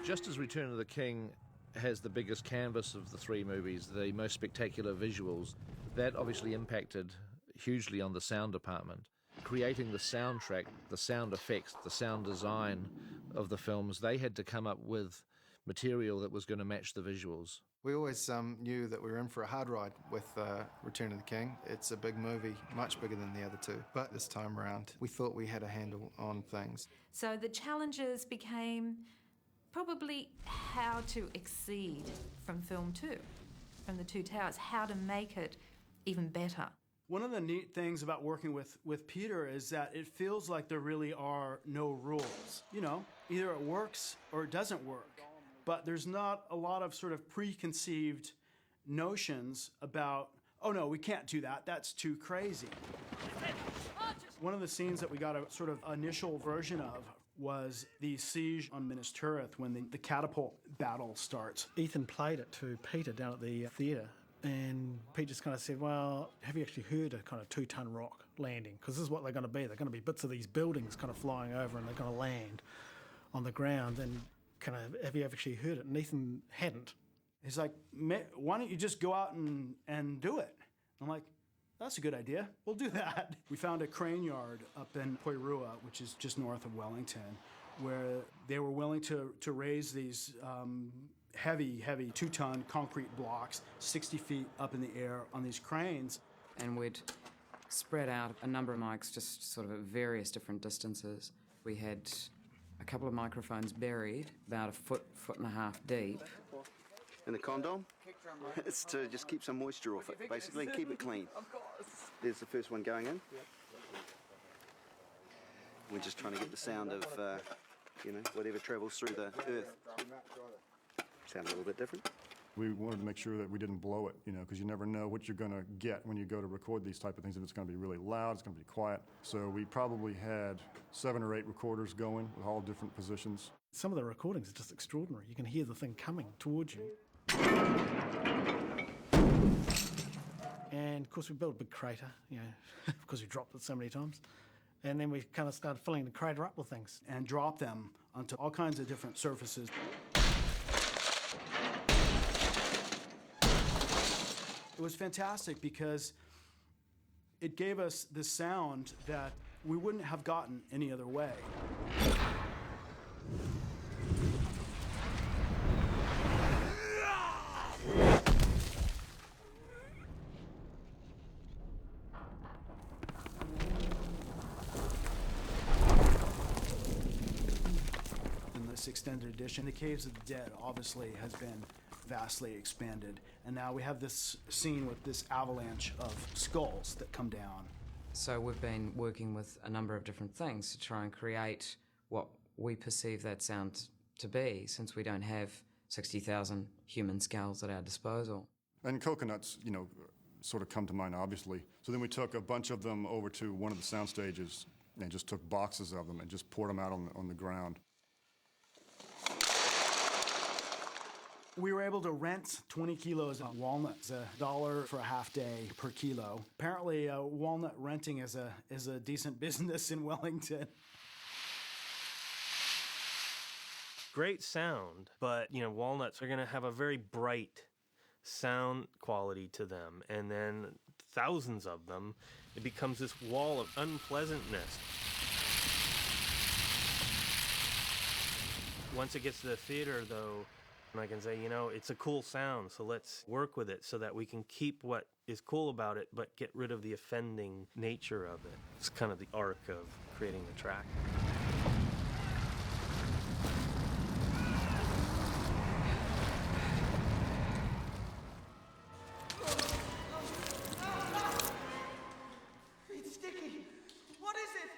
Just as Return of the King has the biggest canvas of the three movies, the most spectacular visuals, that obviously impacted hugely on the sound department. Creating the soundtrack, the sound effects, the sound design of the films, they had to come up with material that was going to match the visuals. We always knew that we were in for a hard ride with Return of the King. It's a big movie, much bigger than the other two. But this time around, we thought we had a handle on things. So the challenges became probably how to exceed from film two, from The Two Towers, how to make it even better. One of the neat things about working with Peter is that it feels like there really are no rules. You know, either it works or it doesn't work. But there's not a lot of sort of preconceived notions about, oh no, we can't do that, that's too crazy. One of the scenes that we got a sort of initial version of was the siege on Minas Tirith when the catapult battle starts. Ethan played it to Peter down at the theatre, and Pete just kind of said, well, have you actually heard a kind of 2-ton rock landing? Because this is what they're going to be. They're going to be bits of these buildings kind of flying over, and they're going to land on the ground. And kind of, have you actually heard it? And Ethan hadn't. He's like, why don't you just go out and do it? I'm like, that's a good idea. We'll do that. We found a crane yard up in Poirua, which is just north of Wellington, where they were willing to raise these heavy 2-ton concrete blocks 60 feet up in the air on these cranes. And we'd spread out a number of mics just sort of at various different distances. We had a couple of microphones buried about a foot and a half deep. And the condom, it's to just keep some moisture off it, basically, keep it clean. There's the first one going in. We're just trying to get the sound of, whatever travels through the earth. Sound a little bit different. We wanted to make sure that we didn't blow it, because you never know what you're going to get when you go to record these type of things. If it's going to be really loud, it's going to be quiet. So we probably had 7 or 8 recorders going with all different positions. Some of the recordings are just extraordinary. You can hear the thing coming towards you. And of course we built a big crater, because we dropped it so many times. And then we kind of started filling the crater up with things. And dropped them onto all kinds of different surfaces. It was fantastic because it gave us the sound that we wouldn't have gotten any other way. In this extended edition, the Caves of the Dead obviously has been vastly expanded, and now we have this scene with this avalanche of skulls that come down. So we've been working with a number of different things to try and create what we perceive that sound to be, since we don't have 60,000 human skulls at our disposal. And coconuts, sort of come to mind, obviously. So then we took a bunch of them over to one of the sound stages and just took boxes of them and just poured them out on the ground. We were able to rent 20 kilos of walnuts, $1 for a half day per kilo. Apparently, walnut renting is a decent business in Wellington. Great sound, but walnuts are going to have a very bright sound quality to them, and then thousands of them, it becomes this wall of unpleasantness. Once it gets to the theater, though, I can say, it's a cool sound, so let's work with it so that we can keep what is cool about it, but get rid of the offending nature of it. It's kind of the arc of creating the track. It's sticky. What is it?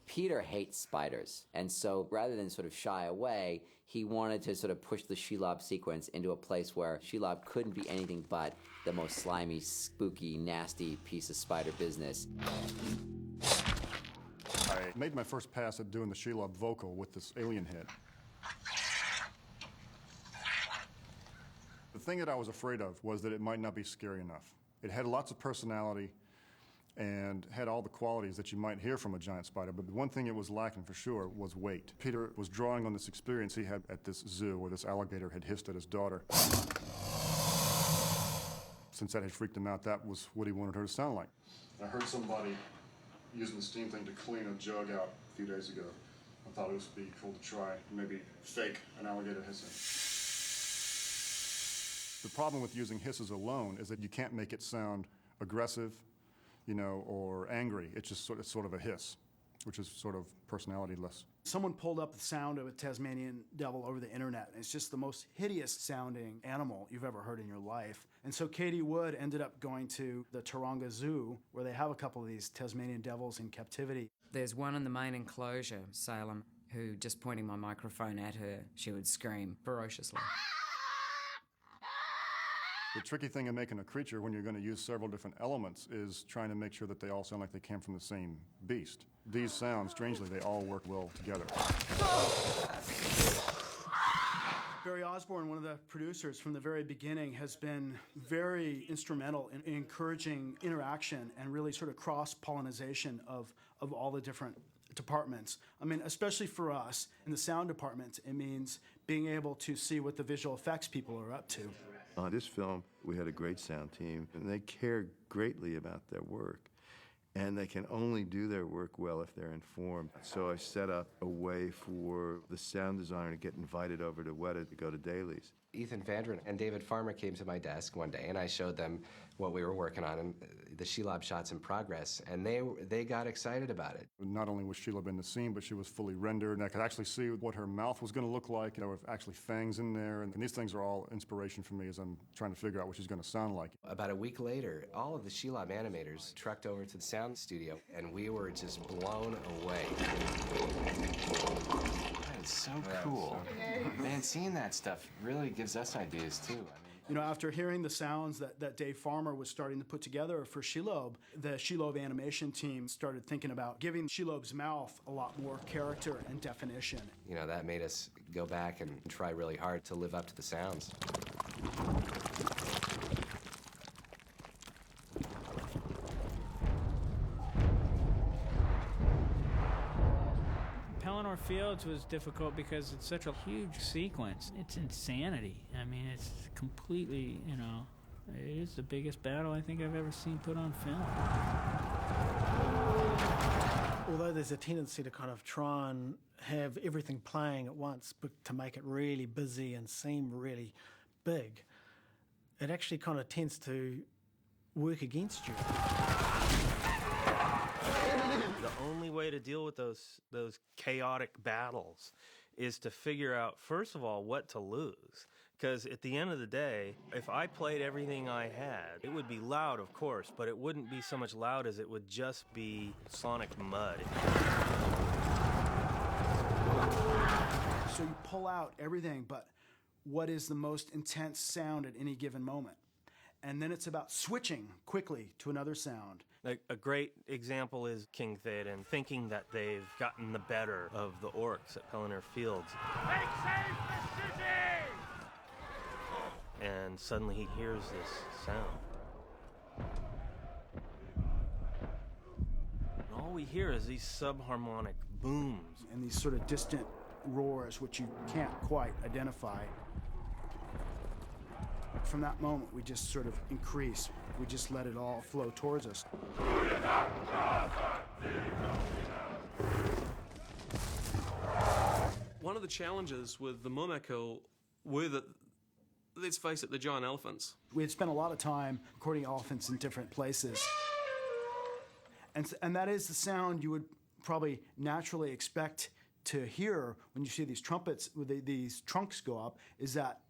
Peter hates spiders, and so rather than sort of shy away, he wanted to sort of push the Shelob sequence into a place where Shelob couldn't be anything but the most slimy, spooky, nasty piece of spider business. I made my first pass at doing the Shelob vocal with this alien head. The thing that I was afraid of was that it might not be scary enough. It had lots of personality, and had all the qualities that you might hear from a giant spider, but the one thing it was lacking for sure was weight. Peter was drawing on this experience he had at this zoo where this alligator had hissed at his daughter. Since that had freaked him out, that was what he wanted her to sound like. I heard somebody using the steam thing to clean a jug out a few days ago. I thought it would be cool to try, maybe fake an alligator hissing. The problem with using hisses alone is that you can't make it sound aggressive, or angry. It's just sort of a hiss, which is sort of personality-less. Someone pulled up the sound of a Tasmanian devil over the internet, and it's just the most hideous sounding animal you've ever heard in your life. And so Katy Wood ended up going to the Taronga Zoo, where they have a couple of these Tasmanian devils in captivity. There's one in the main enclosure, Salem, who, just pointing my microphone at her, she would scream ferociously. The tricky thing in making a creature when you're going to use several different elements is trying to make sure that they all sound like they came from the same beast. These sounds, strangely, they all work well together. Barry Osborne, one of the producers from the very beginning, has been very instrumental in encouraging interaction and really sort of cross-pollination of all the different departments. I mean, especially for us in the sound department, it means being able to see what the visual effects people are up to. On this film, we had a great sound team, and they care greatly about their work. And they can only do their work well if they're informed. So I set up a way for the sound designer to get invited over to Weta to go to dailies. Ethan Van der Ryn and David Farmer came to my desk one day, and I showed them what we were working on, and the Shelob shots in progress, and they got excited about it. Not only was Shelob in the scene, but she was fully rendered, and I could actually see what her mouth was going to look like, with actually fangs in there, and these things are all inspiration for me as I'm trying to figure out what she's going to sound like. About a week later, all of the Shelob animators trekked over to the sound studio, and we were just blown away. It's so cool. Man, seeing that stuff really gives us ideas, too. After hearing the sounds that Dave Farmer was starting to put together for Shelob, the Shelob animation team started thinking about giving Shelob's mouth a lot more character and definition. That made us go back and try really hard to live up to the sounds. Pelennor Fields was difficult because it's such a huge sequence. It's insanity. I mean, it's completely, it is the biggest battle I think I've ever seen put on film. Although there's a tendency to kind of try and have everything playing at once, but to make it really busy and seem really big, it actually kind of tends to work against you. The only way to deal with those chaotic battles is to figure out, first of all, what to lose. Because at the end of the day, if I played everything I had, it would be loud, of course, but it wouldn't be so much loud as it would just be sonic mud. So you pull out everything, but what is the most intense sound at any given moment? And then it's about switching quickly to another sound. A great example is King Theoden thinking that they've gotten the better of the orcs at Pelennor Fields. Make safe the city! And suddenly he hears this sound. And all we hear is these subharmonic booms. And these sort of distant roars, which you can't quite identify. From that moment, we just sort of increase. We just let it all flow towards us. One of the challenges with the Mumakil were that, let's face it, the giant elephants. We had spent a lot of time recording elephants in different places. And that is the sound you would probably naturally expect to hear when you see these trumpets, these trunks go up, is that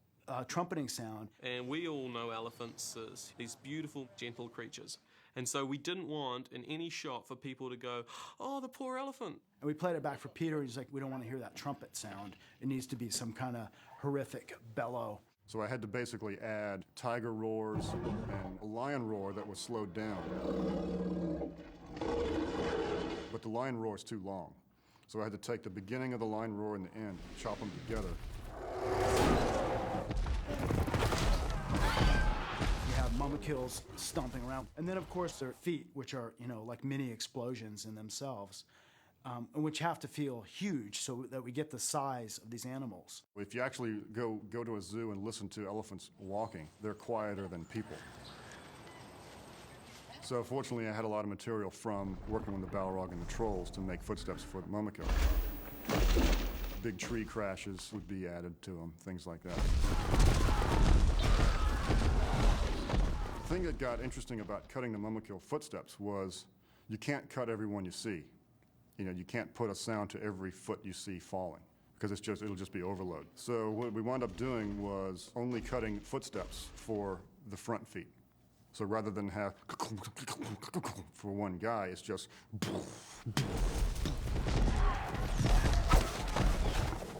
trumpeting sound. And we all know elephants as these beautiful, gentle creatures. And so we didn't want in any shot for people to go, oh, the poor elephant. And we played it back for Peter. He's like, we don't want to hear that trumpet sound. It needs to be some kind of horrific bellow. So I had to basically add tiger roars and a lion roar that was slowed down. But the lion roar is too long. So I had to take the beginning of the lion roar and the end, chop them together. We have Mumakills stomping around. And then, of course, their feet, which are, like mini explosions in themselves, and which have to feel huge so that we get the size of these animals. If you actually go to a zoo and listen to elephants walking, they're quieter than people. So fortunately, I had a lot of material from working with the Balrog and the trolls to make footsteps for the Mumakill. Big tree crashes would be added to them, things like that. The thing that got interesting about cutting the Mumakill footsteps was you can't cut every one you see. You can't put a sound to every foot you see falling, because it'll just be overload. So what we wound up doing was only cutting footsteps for the front feet. So rather than have for one guy, it's just.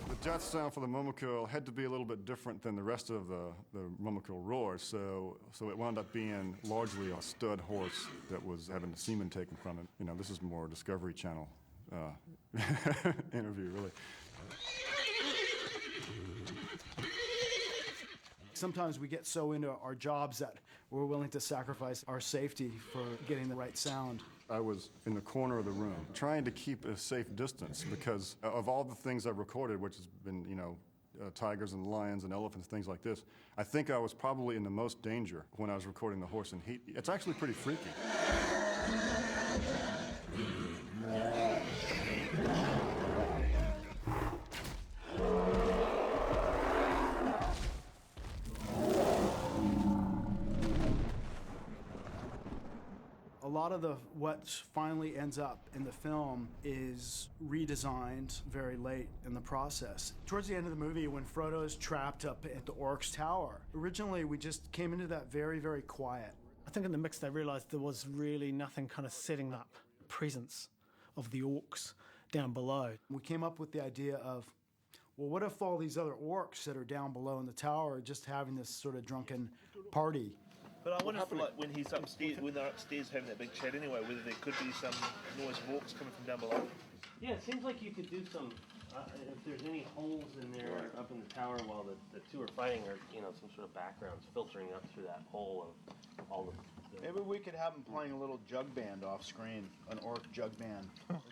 The death sound for the Mumakill had to be a little bit different than the rest of the Mumakill roars, so it wound up being largely a stud horse that was having the semen taken from it. This is more Discovery Channel interview, really. Sometimes we get so into our jobs that we're willing to sacrifice our safety for getting the right sound. I was in the corner of the room trying to keep a safe distance because of all the things I've recorded, which has been, tigers and lions and elephants, things like this, I think I was probably in the most danger when I was recording the horse in heat. It's actually pretty freaky. A lot of what finally ends up in the film is redesigned very late in the process. Towards the end of the movie, when Frodo is trapped up at the Orc's tower, originally we just came into that very, very quiet. I think in the mix they realised there was really nothing kind of setting up the presence of the orcs down below. We came up with the idea of, well, what if all these other orcs that are down below in the tower are just having this sort of drunken party? But I wonder if, when he's upstairs, when they're upstairs having that big chat anyway, whether there could be some noise of orcs coming from down below. Yeah, it seems like you could do some, if there's any holes in there up in the tower while the two are fighting, or, some sort of backgrounds filtering up through that hole of all the... Maybe we could have them playing a little jug band off screen, an orc jug band.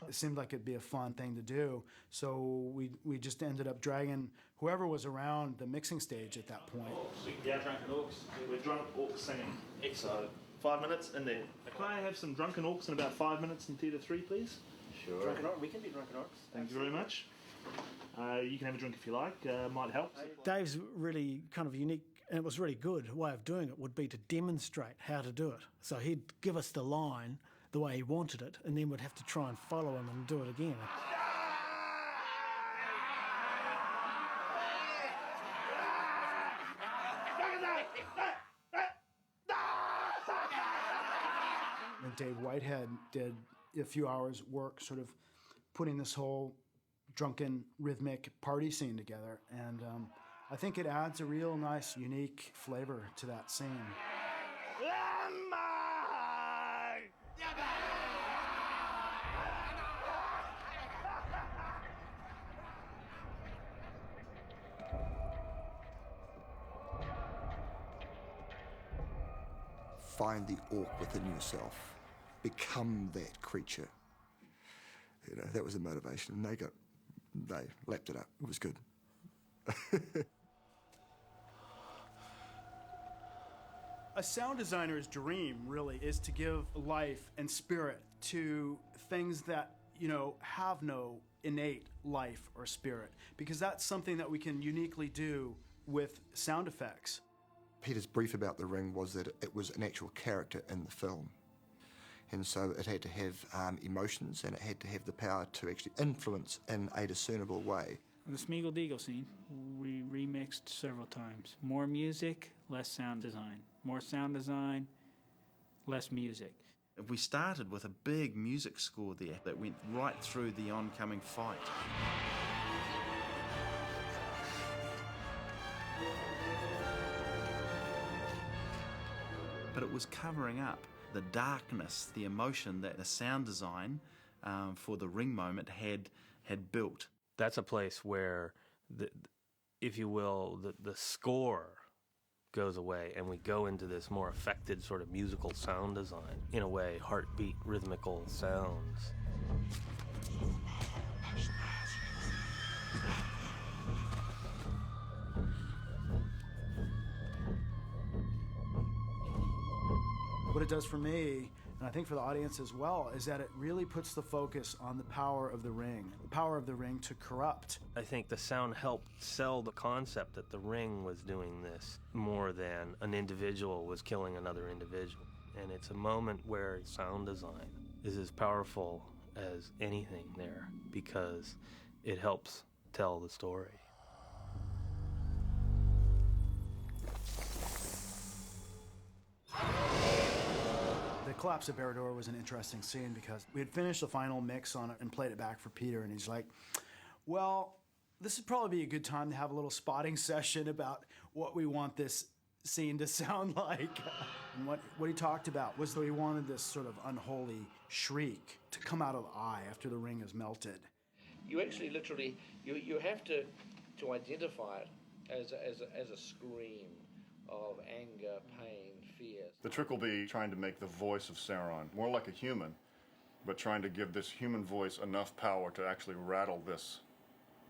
It seemed like it'd be a fun thing to do, so we just ended up dragging whoever was around the mixing stage at that point. Yeah, drunken orcs. We're drunk orcs singing. So 5 minutes in there. Can I have some drunken orcs in about 5 minutes in Theatre 3, please? Sure. Drunken orcs. We can do drunken orcs. Thank you very much. You can have a drink if you like. Might help. Dave's really kind of unique, and it was really good way of doing it would be to demonstrate how to do it. So he'd give us the line the way he wanted it, and then we'd have to try and follow him and do it again. And Dave Whitehead did a few hours work sort of putting this whole drunken rhythmic party scene together, and I think it adds a real nice unique flavor to that scene. Find the orc within yourself. Become that creature. That was the motivation, and they lapped it up. It was good. A sound designer's dream really is to give life and spirit to things that, have no innate life or spirit, because that's something that we can uniquely do with sound effects. Peter's brief about the ring was that it was an actual character in the film. And so it had to have emotions, and it had to have the power to actually influence in a discernible way. The Smeagol Deagle scene, we remixed several times. More music, less sound design. More sound design, less music. We started with a big music score there that went right through the oncoming fight. But it was covering up the darkness, the emotion that the sound design for the ring moment had built. That's a place where, if you will, the score goes away, and we go into this more affected sort of musical sound design. In a way, heartbeat, rhythmical sounds. What it does for me, and I think for the audience as well, is that it really puts the focus on the power of the ring to corrupt. I think the sound helped sell the concept that the ring was doing this more than an individual was killing another individual. And it's a moment where sound design is as powerful as anything there because it helps tell the story. The Collapse of Boromir was an interesting scene because we had finished the final mix on it and played it back for Peter, and he's like, well, this would probably be a good time to have a little spotting session about what we want this scene to sound like. And what he talked about was that he wanted this sort of unholy shriek to come out of the eye after the ring is melted. You actually literally, you have to identify it as a scream of anger, pain, fear. The trick will be trying to make the voice of Sauron more like a human, but trying to give this human voice enough power to actually rattle this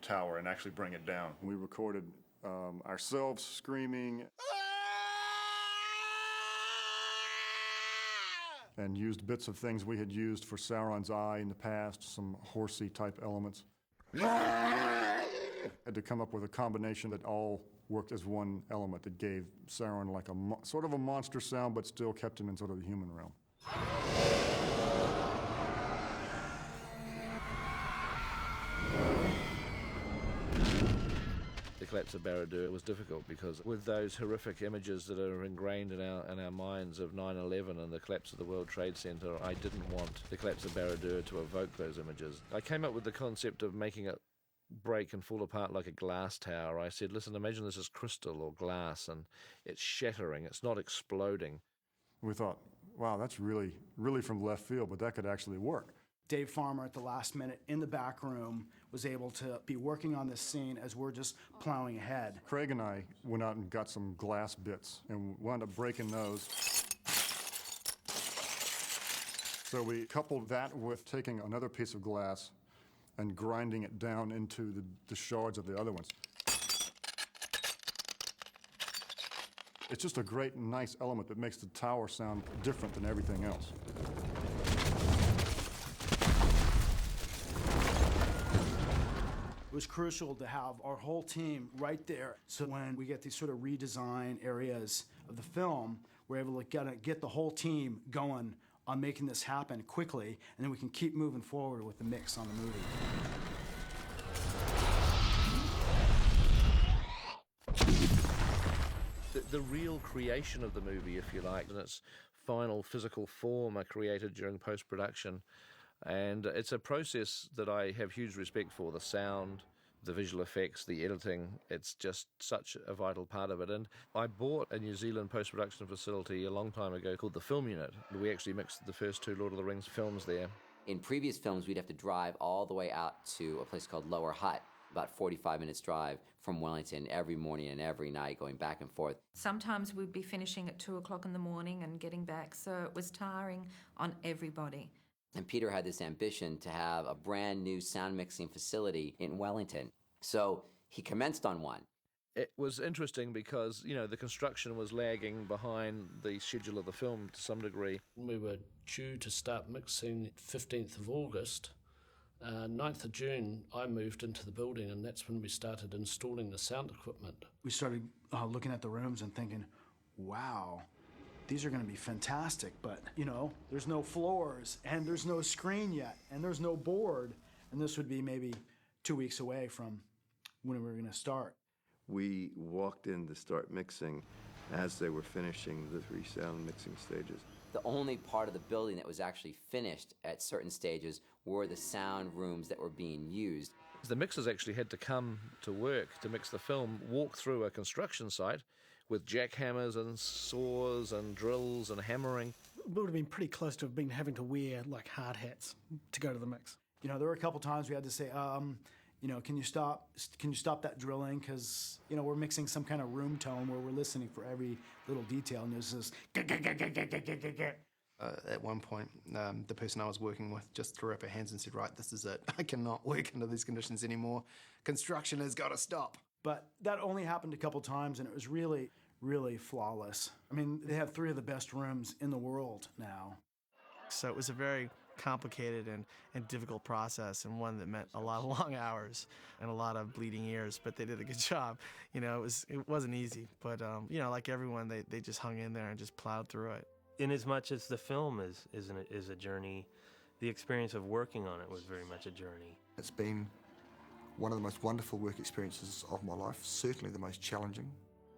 tower and actually bring it down. We recorded ourselves screaming and used bits of things we had used for Sauron's eye in the past, some horsey type elements. Had to come up with a combination that all worked as one element that gave Sauron like a sort of a monster sound, but still kept him in sort of the human realm. The Collapse of Boromir was difficult because with those horrific images that are ingrained in our minds of 9/11 and the collapse of the World Trade Center, I didn't want the Collapse of Boromir to evoke those images. I came up with the concept of making it break and fall apart like a glass tower. I said, listen, imagine this is crystal or glass and it's shattering, it's not exploding. We thought, wow, that's really from left field, but that could actually work. Dave Farmer at the last minute in the back room was able to be working on this scene as we're just plowing ahead. Craig and I went out and got some glass bits and wound up breaking those. So we coupled that with taking another piece of glass and grinding it down into the shards of the other ones. It's just a great, nice element that makes the tower sound different than everything else. It was crucial to have our whole team right there, so when we get these sort of redesign areas of the film, we're able to get the whole team going on making this happen quickly, and then we can keep moving forward with the mix on the movie. The real creation of the movie, if you like, and its final physical form are created during post-production. And it's a process that I have huge respect for, the sound, the visual effects, the editing. It's just such a vital part of it. And I bought a New Zealand post-production facility a long time ago called the Film Unit. We actually mixed the first two Lord of the Rings films there. In previous films, we'd have to drive all the way out to a place called Lower Hutt, about 45 minutes drive from Wellington every morning and every night, going back and forth. Sometimes we'd be finishing at 2 o'clock in the morning and getting back, so it was tiring on everybody. And Peter had this ambition to have a brand new sound mixing facility in Wellington. So he commenced on one. It was interesting because, the construction was lagging behind the schedule of the film to some degree. We were due to start mixing 15th of August. 9th of June, I moved into the building, and that's when we started installing the sound equipment. We started looking at the rooms and thinking, wow, these are going to be fantastic, but, there's no floors, and there's no screen yet, and there's no board, and this would be maybe 2 weeks away from when we were going to start. We walked in to start mixing as they were finishing the 3 sound mixing stages. The only part of the building that was actually finished at certain stages were the sound rooms that were being used. The mixers actually had to come to work to mix the film, walk through a construction site with jackhammers and saws and drills and hammering. We would have been pretty close to having to wear like hard hats to go to the mix. There were a couple times we had to say, You know, can you stop that drilling? Because, you know, we're mixing some kind of room tone where we're listening for every little detail, and there's this. At one point, the person I was working with just threw up her hands and said, right, this is it. I cannot work under these conditions anymore. Construction has got to stop. But that only happened a couple times, and it was really, really flawless. I mean, they have 3 of the best rooms in the world now. So it was a very complicated and difficult process, and one that meant a lot of long hours and a lot of bleeding ears, but they did a good job. You know, it wasn't easy, but, you know, like everyone, they just hung in there and just plowed through it. In as much as the film is a journey, the experience of working on it was very much a journey. It's been one of the most wonderful work experiences of my life, certainly the most challenging.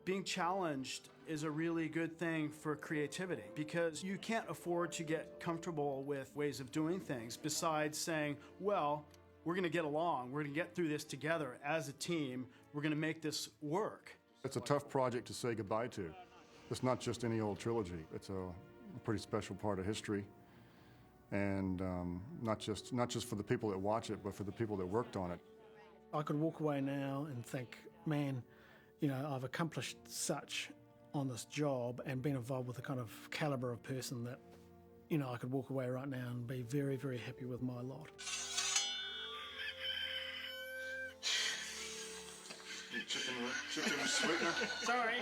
Being challenged is a really good thing for creativity, because you can't afford to get comfortable with ways of doing things besides saying, well, we're going to get along, we're going to get through this together as a team, we're going to make this work. It's a tough project to say goodbye to. It's not just any old trilogy. It's a pretty special part of history, and not just for the people that watch it, but for the people that worked on it. I could walk away now and think, man, you know, I've accomplished such on this job and been involved with the kind of caliber of person that, you know, I could walk away right now and be very, very happy with my lot. Chicken sweetener. Sorry.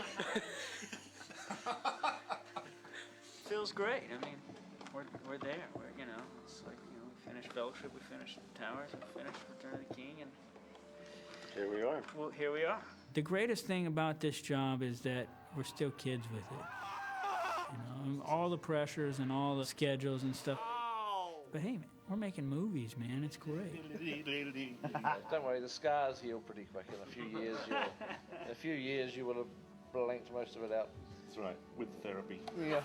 Feels great. I mean, we're there. You know, it's like, you know, we finished Fellowship, we finished Towers, we finished Return of the King, and here we are. Well, here we are. The greatest thing about this job is that we're still kids with it. You know, all the pressures and all the schedules and stuff. But hey, man, we're making movies, man. It's great. Don't worry, the scars heal pretty quick. In a few years, you will have blanked most of it out. That's right, with therapy. Yeah.